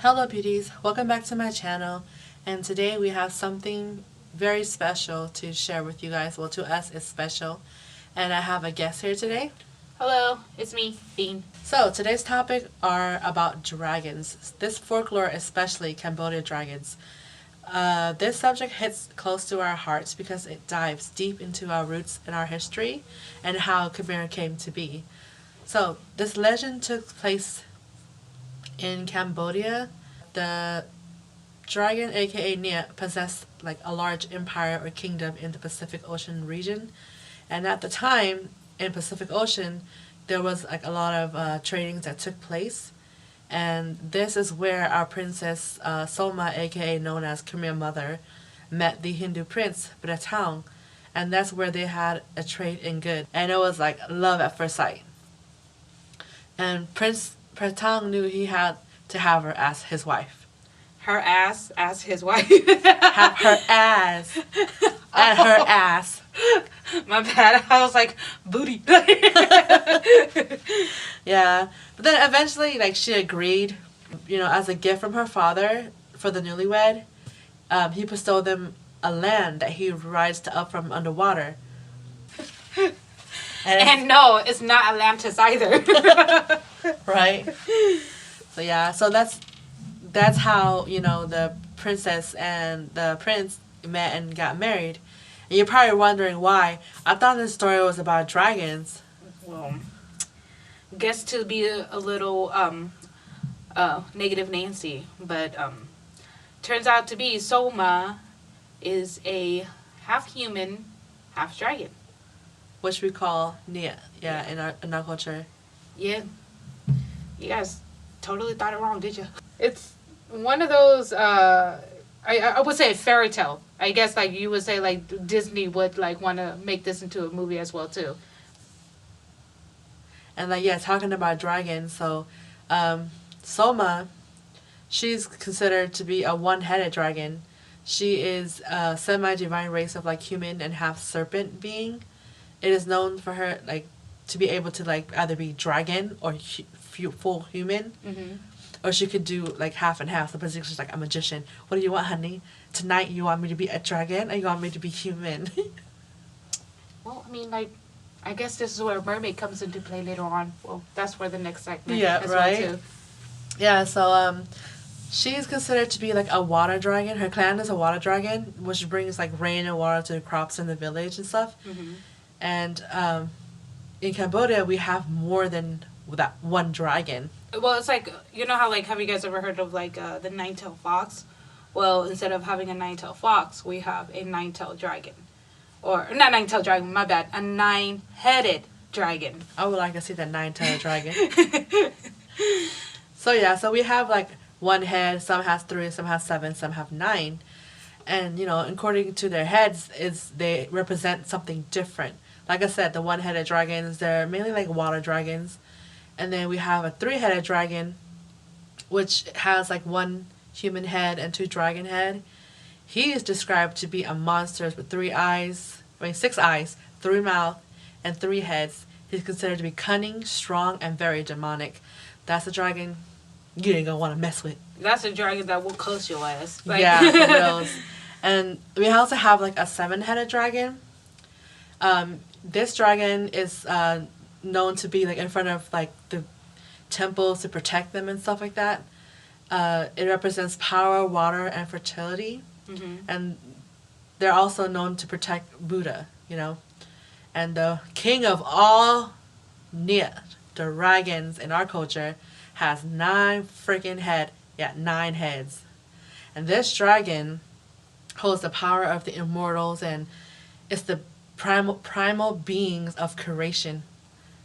Hello beauties, welcome back to my channel, and today we have something very special to share with you guys. Well, to us it's special, and I have a guest here today. Hello, it's me, Bean. So today's topic are about dragons. This folklore, especially Cambodia dragons. This subject hits close to our hearts because it dives deep into our roots and our history and how KHMER came to be. So this legend took place in Cambodia. The dragon, aka Nia, possessed like a large empire or kingdom in the Pacific Ocean region, and at the time in Pacific Ocean there was like a lot of tradings that took place, and this is where our princess Soma, aka known as KHMER Mother, met the Hindu prince Ploung, and that's where they had a trade in goods, and it was like love at first sight. And Prince Ploung knew he had to have her as his wife. Her ass as his wife. Have her ass. At her ass. My bad. I was like, booty. Yeah. But then eventually, like, she agreed, as a gift from her father for the newlywed. He bestowed them a land that he rides to up from underwater. And no, it's not Atlantis either. Right? So yeah, so that's how, the princess and the prince met and got married. And you're probably wondering why. I thought this story was about dragons. Well, guess to be a little negative Nancy, but turns out to be Soma is a half human, half dragon. Which we call Nia, in our culture. Yeah. You guys totally thought it wrong, did you? It's one of those, I would say a fairy tale. I guess like you would say like Disney would like want to make this into a movie as well too. And like, talking about dragons, so Soma, she's considered to be a one-headed dragon. She is a semi-divine race of like human and half serpent being. It is known for her like to be able to like either be dragon or full human, or she could do like half and half. So basically, she's like a magician. What do you want, honey? Tonight, you want me to be a dragon, or you want me to be human? Well, I mean, like, I guess this is where mermaid comes into play later on. Well, that's where the next segment. Yeah, as right. Well too. Yeah, so she's considered to be like a water dragon. Her clan is a water dragon, which brings like rain and water to the crops in the village and stuff. And in Cambodia, we have more than that one dragon. Well, it's like, you know how, like, have you guys ever heard of, like, the nine-tailed fox? Well, instead of having a nine-tailed fox, we have a nine-tailed dragon. Or, not nine-tailed dragon, my bad. A nine-headed dragon. I would like to see the nine-tailed dragon. So we have, like, one head. Some has 3, some has 7, some have 9. And, according to their heads, they represent something different. Like I said, the one-headed dragons, they're mainly like water dragons. And then we have a 3-headed dragon, which has like 1 human head and 2 dragon head. He is described to be a monster with 6 eyes, 3 mouths, and 3 heads. He's considered to be cunning, strong, and very demonic. That's a dragon you ain't gonna want to mess with. That's a dragon that will curse your ass. Like. Yeah, for reals. And we also have like a 7-headed dragon. This dragon is known to be like in front of like the temples to protect them and stuff like that. It represents power, water, and fertility. And they're also known to protect Buddha, And the king of all Nia, the dragons in our culture, has 9 freaking heads. Yeah, 9 heads. And this dragon holds the power of the immortals, and it's the primal beings of creation.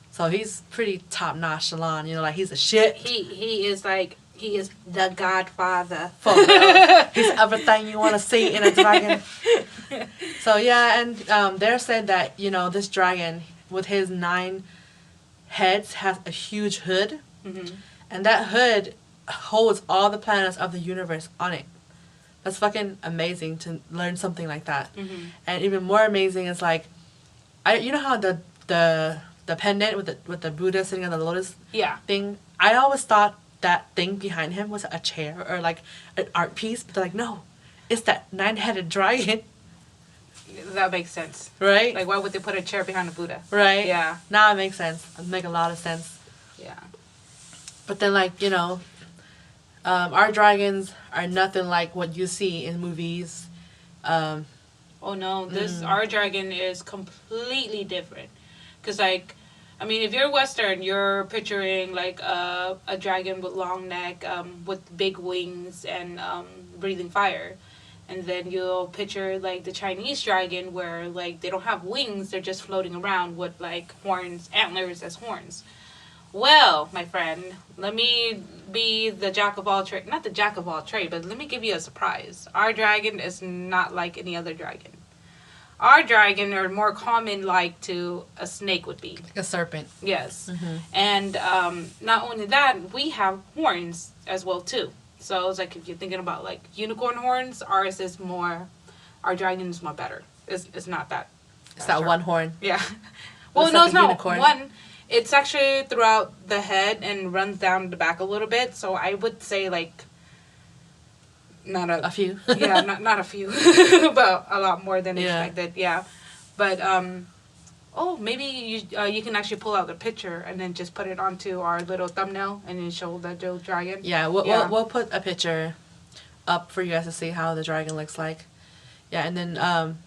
So he's pretty top notch, like he's a shit. He is the godfather. He's everything you want to see in a dragon. So yeah, and they're said that this dragon with his 9 heads has a huge hood, and that hood holds all the planets of the universe on it. That's fucking amazing to learn something like that. And even more amazing is like, you know how the pendant with the Buddha sitting on the lotus thing. I always thought that thing behind him was a chair or like an art piece, but they're like, no, it's that 9-headed dragon. That makes sense. Right? Like, why would they put a chair behind a Buddha? Right? Yeah. Now it makes sense. It make a lot of sense. Yeah. But then, like, our dragons are nothing like what you see in movies. Oh no, our dragon is completely different. Cause like, I mean, if you're Western, you're picturing like a dragon with long neck, with big wings and breathing fire, and then you'll picture like the Chinese dragon where like they don't have wings, they're just floating around with like horns, antlers as horns. Well, my friend, let me be the jack of all trade. Not the jack of all trade, but let me give you a surprise. Our dragon is not like any other dragon. Our dragon are more common like to a snake would be. Like a serpent. Yes. Mm-hmm. And not only that, we have horns as well too. So it's like if you're thinking about like unicorn horns, our dragon is more better. It's not that. It's that sharp. one horn. Yeah. Well, Looks no, like it's a not unicorn. one. It's actually throughout the head and runs down the back a little bit. So I would say like not A few. yeah, not a few, but a lot more than expected. Yeah, but maybe you can actually pull out the picture and then just put it onto our little thumbnail and then show the little dragon. Yeah, we'll put a picture up for you guys to see how the dragon looks like. Yeah, and then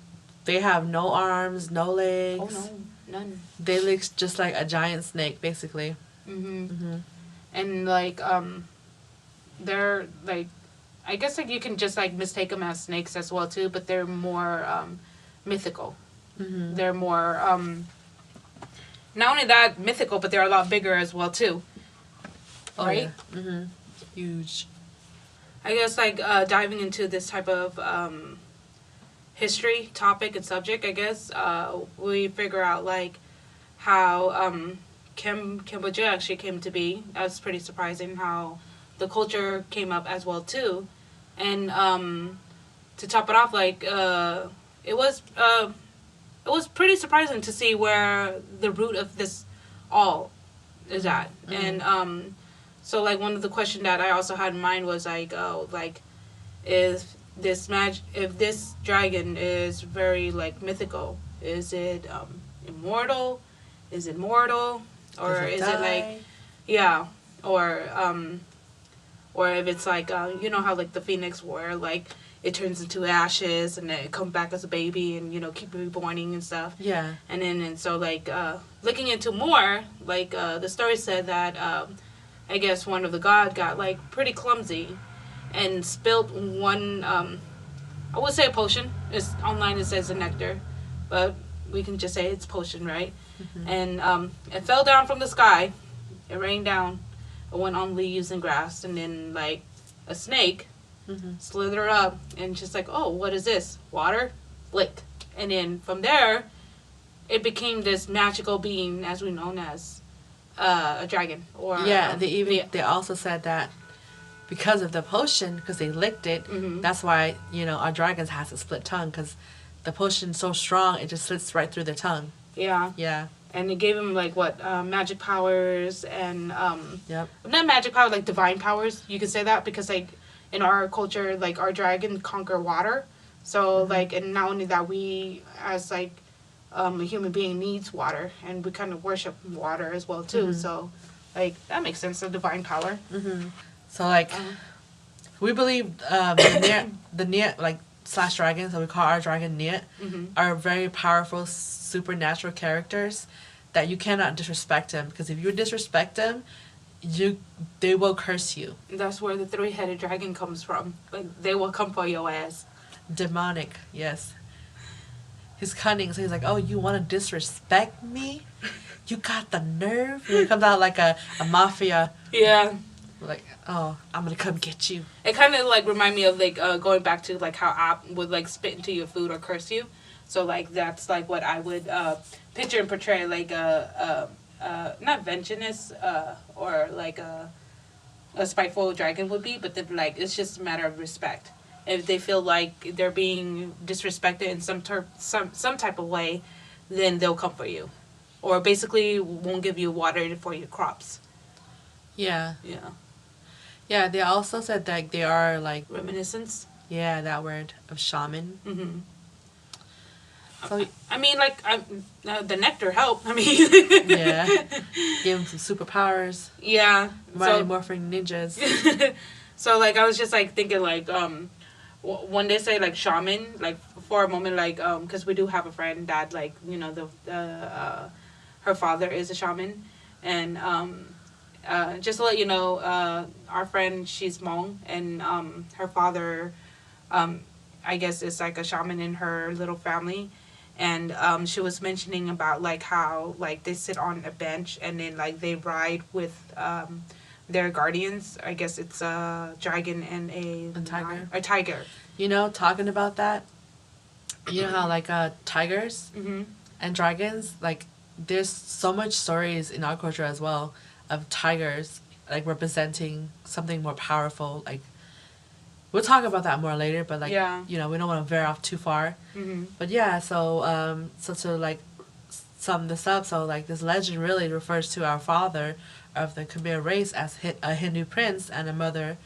they have no arms, no legs. Oh no, none. They look just like a giant snake, basically. And like they're like, I guess like you can just like mistake them as snakes as well too, but they're more mythical. They're more not only that mythical, but they're a lot bigger as well too. Right? Yeah. Huge. I guess like diving into this type of history topic and subject, I guess we figure out like how Cambodia actually came to be. That's pretty surprising how the culture came up as well too. And to top it off, like it was pretty surprising to see where the root of this all is at. And so like one of the questions that I also had in mind was like, if this dragon is very like mythical, is it immortal? Is it mortal? Or is it like, yeah, or if it's like you know how like the Phoenix War, like it turns into ashes and then it comes back as a baby and keep reborning and stuff. Yeah. And so like looking into more, like the story said that I guess one of the god got like pretty clumsy and spilt one I would say a potion. It's online, it says a nectar, but we can just say it's potion, right? And it fell down from the sky. It rained down. It went on leaves and grass, and then like a snake slithered up and just like, oh, what is this? Water? Lick. And then from there, it became this magical being as we know as a dragon. Or they also said that because of the potion, because they licked it, that's why our dragons has a split tongue, because the potion's so strong it just slits right through their tongue. Yeah. And it gave him like what magic powers and Yep. not magic power, like divine powers. You could say that because like in our culture, like our dragon conquer water. So like, and not only that, we as like a human being needs water, and we kind of worship water as well too. So like that makes sense. The divine power. So like we believe the Niet like slash dragons, that we call our dragon Niet, are very powerful supernatural characters that you cannot disrespect them, because if you disrespect them, they will curse you. That's where the 3-headed dragon comes from. Like they will come for your ass. Demonic, yes. He's cunning, so he's like, oh, you want to disrespect me? You got the nerve? And he comes out like a mafia. Yeah. Like, oh, I'm gonna come get you. It kind of like remind me of like going back to like how App would like spit into your food or curse you. So like that's like what I would picture and portray, like not vengeance or like a spiteful dragon would be, but then like it's just a matter of respect. If they feel like they're being disrespected in some type of way, then they'll come for you, or basically won't give you water for your crops. Yeah. Yeah. Yeah, they also said that they are like, Reminiscence. yeah, that word of shaman. Mm-hmm. So I mean, like, the nectar helped. I mean, yeah, gave them some superpowers. yeah. Mighty So, Morphin Ninjas. so like, I was just like thinking, like, when they say like shaman, like for a moment, like, because we do have a friend that, like, you know, her father is a shaman, and just to let you know, our friend, she's Hmong, and her father, um, I guess, is like a shaman in her little family. And she was mentioning about like how like they sit on a bench and then like they ride with their guardians. I guess it's a dragon and A tiger. A tiger. You know, talking about that, you know how like tigers Mm-hmm. and dragons, like there's so much stories in our culture as well of tigers like representing something more powerful. Like we'll talk about that more later, but like Yeah. you know we don't want to veer off too far. Mm-hmm. But yeah, so to like sum this up, so like this legend really refers to our father of the Khmer race as a Hindu prince and a mother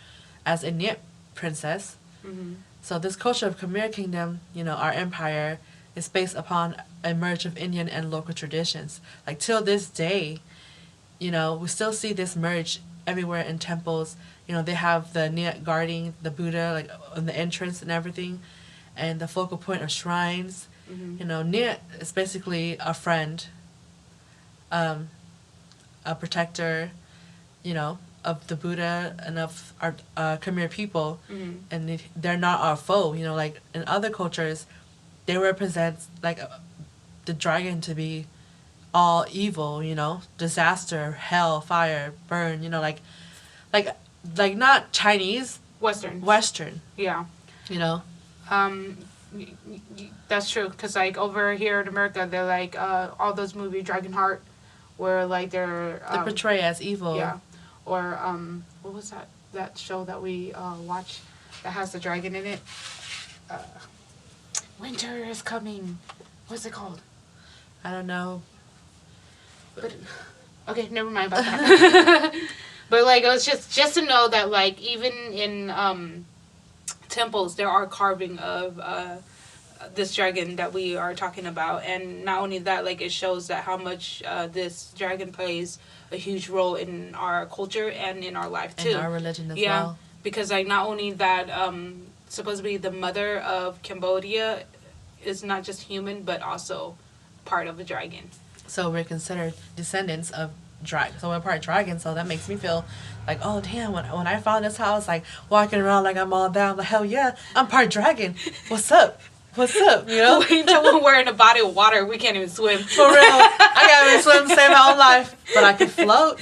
as a Nyip princess. Mm-hmm. So this culture of Khmer Kingdom, you know, our empire, is based upon a merge of Indian and local traditions. Like till this day, you know, we still see this merge everywhere in temples. You know, they have the Nyat guarding the Buddha, like on the entrance and everything, and the focal point of shrines. Mm-hmm. You know, Nyat is basically a friend, um, a protector, you know, of the Buddha and of our Khmer people, Mm-hmm. and they're not our foe. You know, like in other cultures, they represent like the dragon to be all evil. You know, disaster, hell, fire, burn. You know, like like not Chinese, Western. Western. Yeah. You know. That's true. Cause like over here in America, they're like all those movies, Dragonheart, where like they're They portray as evil. yeah, or what was that show that we watch that has the dragon in it? Uh, Winter is coming. What's it called? I don't know. But okay, never mind about that. But like it was just to know that like even in temples there are carving of this dragon that we are talking about, and not only that, like it shows that how much this dragon plays a huge role in our culture and in our life too. In our religion as yeah, well. because like not only that, supposedly the mother of Cambodia is not just human but also part of a dragon. So we're considered descendants of dragon. So we're part dragon. So that makes me feel like, oh damn! When I found this house, like walking around like I'm all down, like hell yeah, I'm part dragon. What's up? What's up? You know? Wait until when we're in a body of water, we can't even swim. For real, I can't even swim to save my own life, but I can float.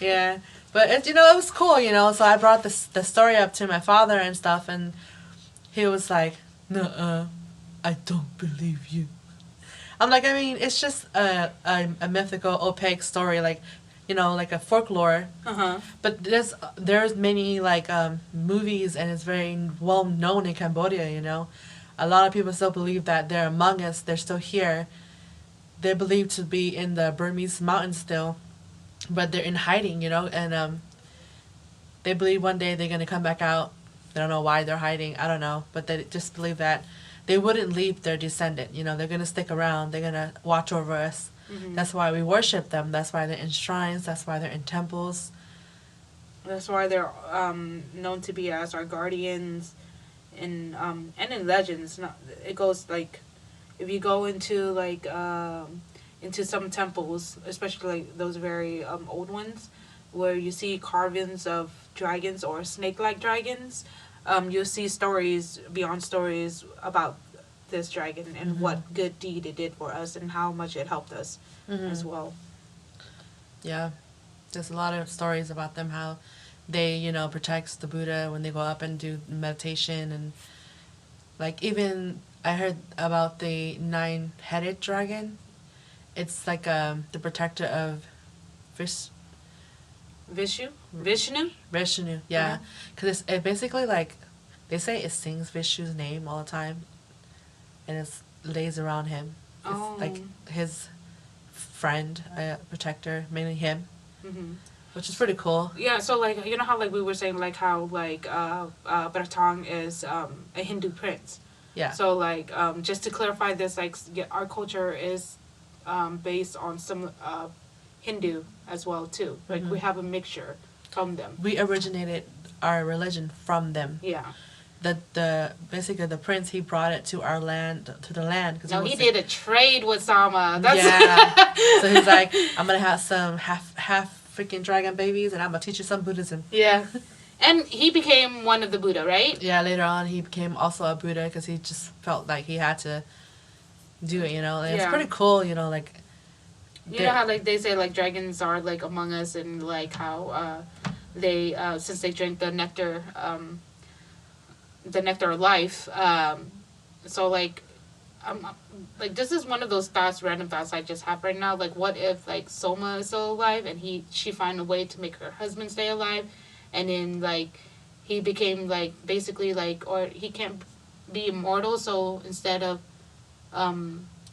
Yeah, but it, you know, it was cool. You know, so I brought the story up to my father and stuff, and he was like, "Nuh-uh, I don't believe you." I'm like, I mean, it's just a mythical, opaque story, like, you know, like a folklore. Uh-huh. But there's many like movies, and it's very well known in Cambodia. You know, a lot of people still believe that they're among us. They're still here. They're believed to be in the Burmese mountains still, but they're in hiding. You know, and they believe one day they're gonna come back out. They don't know why they're hiding. I don't know, but they just believe that they wouldn't leave their descendant. You know, they're gonna stick around. They're gonna watch over us. Mm-hmm. That's why we worship them. That's why they're in shrines. That's why they're in temples. That's why they're known to be as our guardians, and in legends. Not it goes like, if you go into like into some temples, especially like those very old ones, where you see carvings of dragons or snake-like dragons, you'll see stories beyond stories about this dragon and what good deed it did for us and how much it helped us as well. Yeah, there's a lot of stories about them, how they, you know, protects the Buddha when they go up and do meditation, and like even I heard about the 9-headed dragon. It's like the protector of Vishnu? Vishnu, yeah, because it basically like they say it sings Vishnu's name all the time, and it lays around him. It's like his friend, protector, mainly him. Mm-hmm. which is pretty cool. Yeah, so like you know how like we were saying like how like Ploung is a Hindu prince. Yeah. So like just to clarify this, like our culture is based on some Hindu as well too. Like we have a mixture from them. We originated our religion from them. Yeah. The basically the prince, he brought it to our land, to the land. Cause no, he did a trade with Sama. That's yeah. So he's like, I'm gonna have some half freaking dragon babies, and I'm gonna teach you some Buddhism. Yeah. And he became one of the Buddha, right? Yeah. Later on, he became also a Buddha because he just felt like he had to do it. You know, and it's pretty cool. You know, like. You know how like they say like dragons are like among us, and like how they since they drink the nectar of life. So like this is one of those thoughts, random thoughts I just have right now. Like, what if like Soma is still alive and she find a way to make her husband stay alive, and then like he became like basically like, or he can't be immortal, so instead of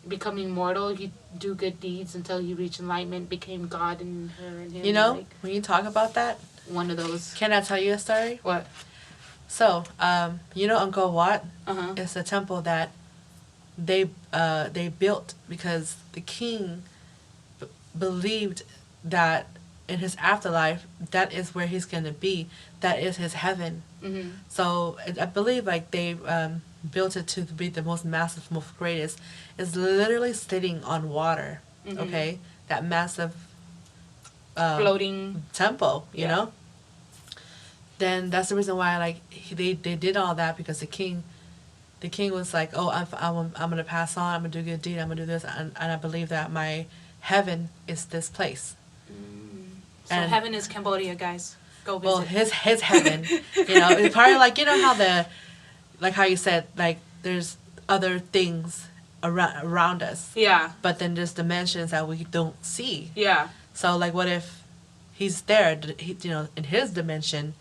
becoming mortal, he do good deeds until he reached enlightenment, became God in her and him. You know, like, when you talk about that, one of those. Can I tell you a story? What? So, you know, Angkor Wat Uh-huh. is a temple that they built because the king believed that in his afterlife, that is where he's gonna be. That is his heaven. Mm-hmm. So I believe like they built it to be the most massive, most greatest. It's literally sitting on water. Mm-hmm. Okay, that massive Floating temple. You Yeah. know. Then that's the reason why like they did all that, because the king was like, oh, I'm gonna pass on, I'm gonna do a good deed, I'm gonna do this, and I believe that my heaven is this place. So And- heaven is Cambodia, guys. Go visit. Well, his heaven, you know, it's probably like, you know how like how you said, like there's other things around us, Yeah. but then there's dimensions that we don't see. Yeah. So like, what if he's there, you know, in his dimension,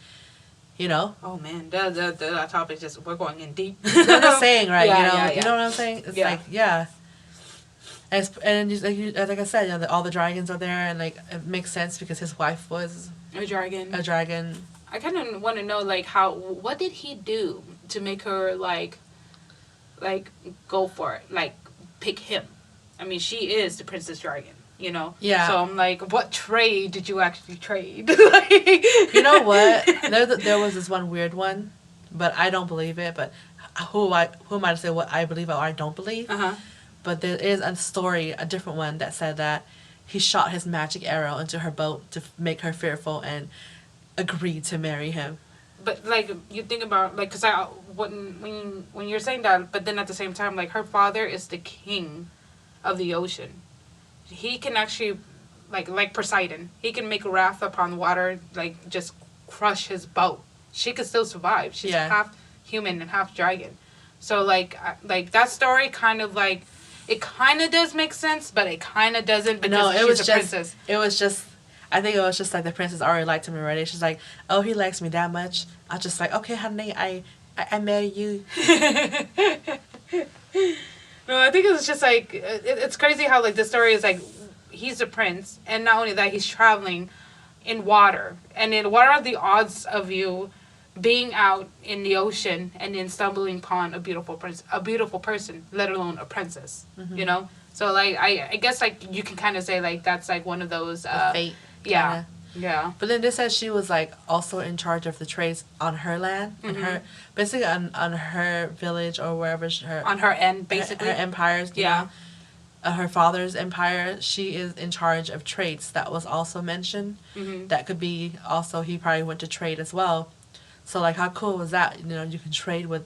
you know? Oh man, that topic just we're going in deep. I'm just saying, right? Yeah, you know, yeah, yeah. you know what I'm saying? It's Yeah. like, yeah. And just, like I said, you know, all the dragons are there, and like it makes sense because his wife was A dragon. a dragon. I kind of want to know like what did he do to make her like go for it, like pick him? I mean, she is the princess dragon, you know. Yeah. So I'm like, what trade did you actually trade? Like, You know what? There was this one weird one, but I don't believe it. But who am I to say what I believe or I don't believe? Uh-huh. But there is a story, a different one, that said that he shot his magic arrow into her boat to make her fearful and agreed to marry him. But like you think about like, cause when you're saying that, but then at the same time, like her father is the king of the ocean. He can actually, like Poseidon, he can make wrath upon water, like just crush his boat. She could still survive. She's half human and half dragon. So like that story kind of like, it kind of does make sense, but it kind of doesn't because she's a princess. I think it was just like the princess already liked him already. She's like, oh, he likes me that much. I was just like, okay, honey, I marry you. No, I think it's just like it's crazy how like the story is like he's a prince, and not only that, he's traveling in water, and then what are the odds of you being out in the ocean and then stumbling upon a beautiful person, let alone a princess, you know? So like I guess like you can kind of say like that's like one of those fate. Yeah. Kinda. Yeah. But then this says she was like also in charge of the trades on her land, on her basically on her village or wherever on her end basically her empires. You know, her father's empire. She is in charge of trades. That was also mentioned. That could be also he probably went to trade as well. So like how cool was that? You know, you can trade with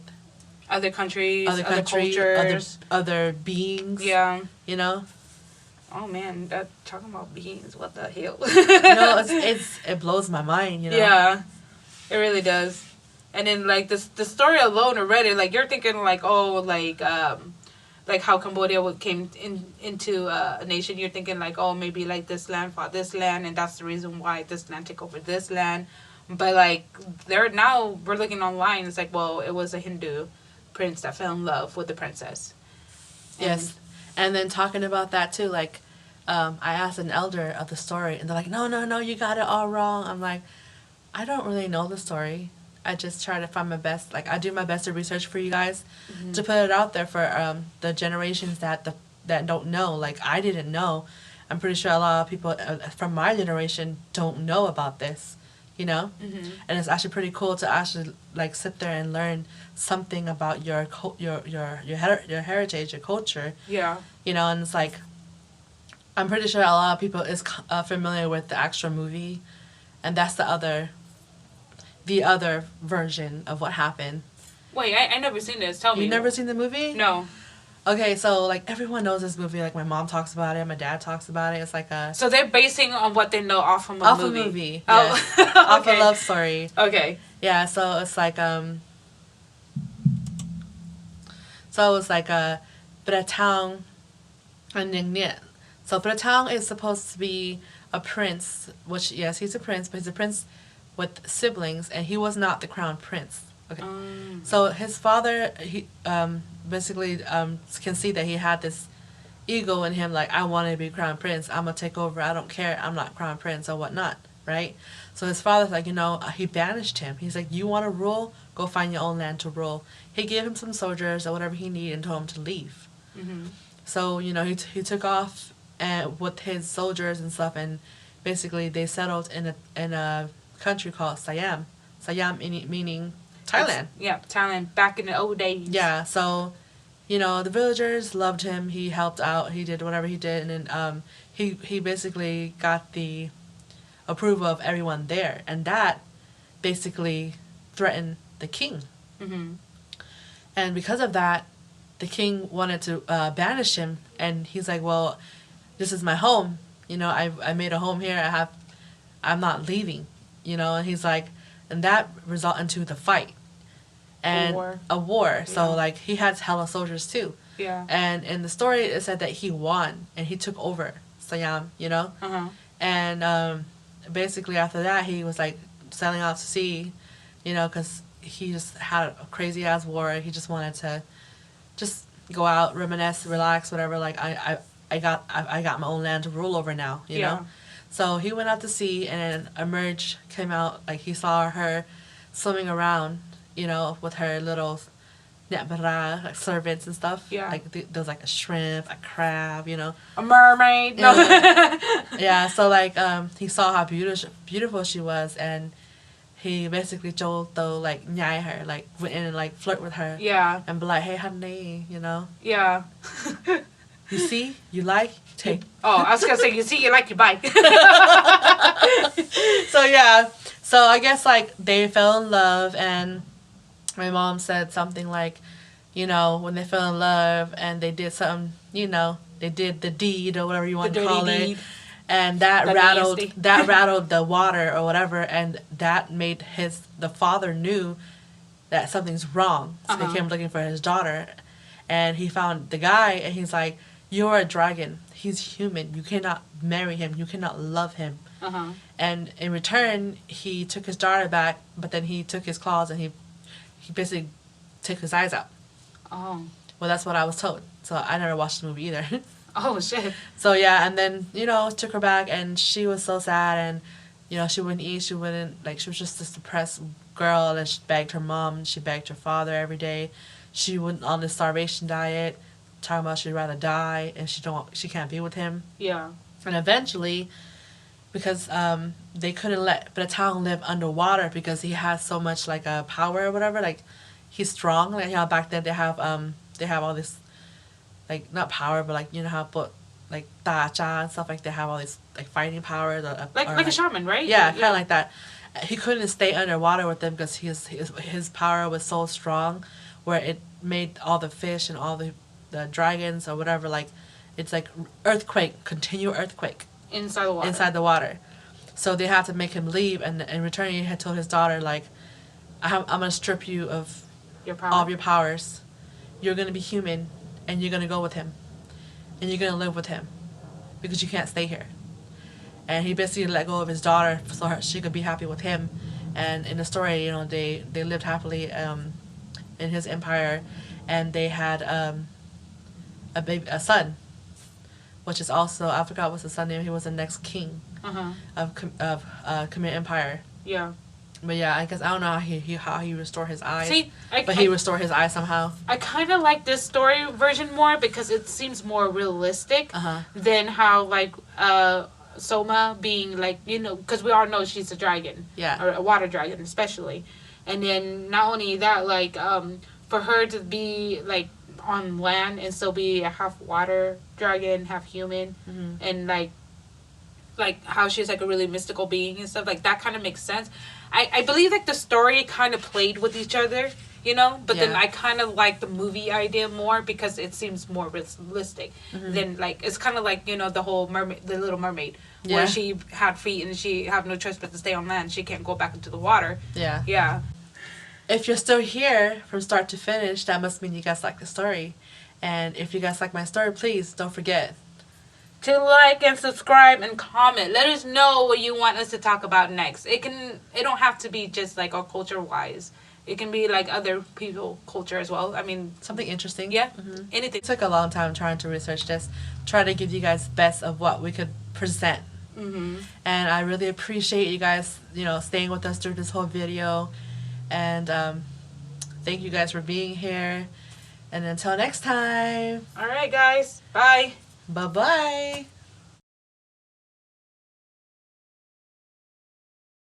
other countries, other cultures, other beings. Yeah. You know. Oh man, that talking about beings, what the hell? No, it blows my mind, you know. Yeah, it really does. And then like the story alone already, like you're thinking like, oh, like how Cambodia came into a nation. You're thinking like, oh, maybe like this land fought this land, and that's the reason why this land took over this land. But like we're looking online. It's like, well, it was a Hindu prince that fell in love with the princess. Yes. And then talking about that too, like I asked an elder of the story, and they're like, no, no, no, you got it all wrong. I'm like, I don't really know the story. I just try to find my best, like, I do my best to research for you guys to put it out there for the generations that don't know. Like, I didn't know. I'm pretty sure a lot of people from my generation don't know about this, you know? And it's actually pretty cool to actually, like, sit there and learn something about your heritage, your culture. Yeah. You know, and it's like, I'm pretty sure a lot of people is familiar with the actual movie, and that's the other version of what happened. Wait, I never seen this. Tell me. You never seen the movie? No. Okay, so like everyone knows this movie. Like my mom talks about it, my dad talks about it. It's like a So they're basing on what they know off from a movie. a movie. Oh, Yes. Off okay. a love story. Okay. Yeah, so it's like so it's like a ploung and Ningniet. So ploung is supposed to be a prince, which yes, he's a prince, but he's a prince with siblings, and he was not the crown prince. Okay. So his father, he basically can see that he had this ego in him, like, I want to be crown prince. I'm gonna take over. I don't care. I'm not crown prince or whatnot, right? So his father's like, he banished him. He's like, you want to rule? Go find your own land to rule. He gave him some soldiers or whatever he needed and told him to leave. So he took off with his soldiers and stuff, and basically they settled in a country called Siam. Siam meaning Thailand. Thailand back in the old days. Yeah, so, the villagers loved him. He helped out. He did whatever he did, and then he basically got the approval of everyone there, and that basically threatened the king. And because of that, the king wanted to banish him, and he's like, well, this is my home. I made a home here. I'm not leaving. And he's like, and that resulted into the fight. And a war. So, like, he had hella soldiers, too. Yeah. And in the story, it said that he won, and he took over Siam, And basically after that, he was, like, sailing out to sea, because he just had a crazy-ass war. He just wanted to just go out, reminisce, relax, whatever. Like, I got my own land to rule over now, you know? So he went out to sea, and then came out, like, he saw her swimming around, with her little like servants and stuff. Yeah. Like, there was, like, a shrimp, a crab, A mermaid. No. Yeah, so, like, he saw how beautiful she was, and he basically told, though, like, nyai her, like, went in and, like, flirt with her. Yeah. And be like, hey, honey, Yeah. You see? You like? Take. Oh, I was going to say, you see, you like your bike. So, yeah. So, I guess, like, they fell in love, and my mom said something like, when they fell in love and they did something, they did the deed or whatever you want to call it. And that rattled the water or whatever, and that made the father knew that something's wrong. So he came looking for his daughter, and he found the guy, and he's like, you're a dragon. He's human. You cannot marry him. You cannot love him. And in return, he took his daughter back, but then he took his claws and he basically took his eyes out. Oh. Well, that's what I was told. So I never watched the movie either. Oh, shit. So, yeah, and then, took her back, and she was so sad, and, she wouldn't eat, she was just this depressed girl, and she begged her mom, she begged her father every day. She went on this starvation diet, talking about she'd rather die, and she can't be with him. Yeah. And eventually, because they couldn't let ploung live underwater because he has so much, like, power or whatever, like, he's strong, like, back then they have all this, like, not power, but, like, how, but, like, da cha and stuff, like, they have all these, like, fighting power. Like a shaman, right? Yeah, kind of like that. He couldn't stay underwater with them because his power was so strong, where it made all the fish and all the dragons or whatever, like, it's like continual earthquake. Inside the water. Inside the water. So they had to make him leave, and in return he had told his daughter, like, I'm going to strip you of all of your powers. You're going to be human, and you're going to go with him. And you're going to live with him. Because you can't stay here. And he basically let go of his daughter so she could be happy with him. And in the story, they lived happily in his empire. And they had a son. which is also, I forgot what's his son name. He was the next king of Khmer Empire. Yeah. But yeah, I guess I don't know how he restored his eyes. See, he restored his eyes somehow. I kind of like this story version more because it seems more realistic than how like Soma being like, you know, because we all know she's a dragon, or a water dragon especially, and then not only that, like for her to be like on land and still be a half water dragon, half human, and like how she's like a really mystical being and stuff like that kind of makes sense. I believe like the story kind of played with each other, you know, but then I kind of like the movie idea more because it seems more realistic than like, it's kind of like, you know, the whole mermaid, the Little Mermaid, where she had feet and she had no choice but to stay on land. She can't go back into the water. Yeah. If you're still here from start to finish, that must mean you guys like the story. And if you guys like my story, please don't forget to like and subscribe and comment. Let us know what you want us to talk about next. It don't have to be just like our culture wise. It can be like other people culture as well. I mean, something interesting. Yeah. Anything. It took a long time trying to research this, try to give you guys best of what we could present. And I really appreciate you guys, you know, staying with us through this whole video. And thank you guys for being here. And until next time. All right, guys. Bye. Bye-bye.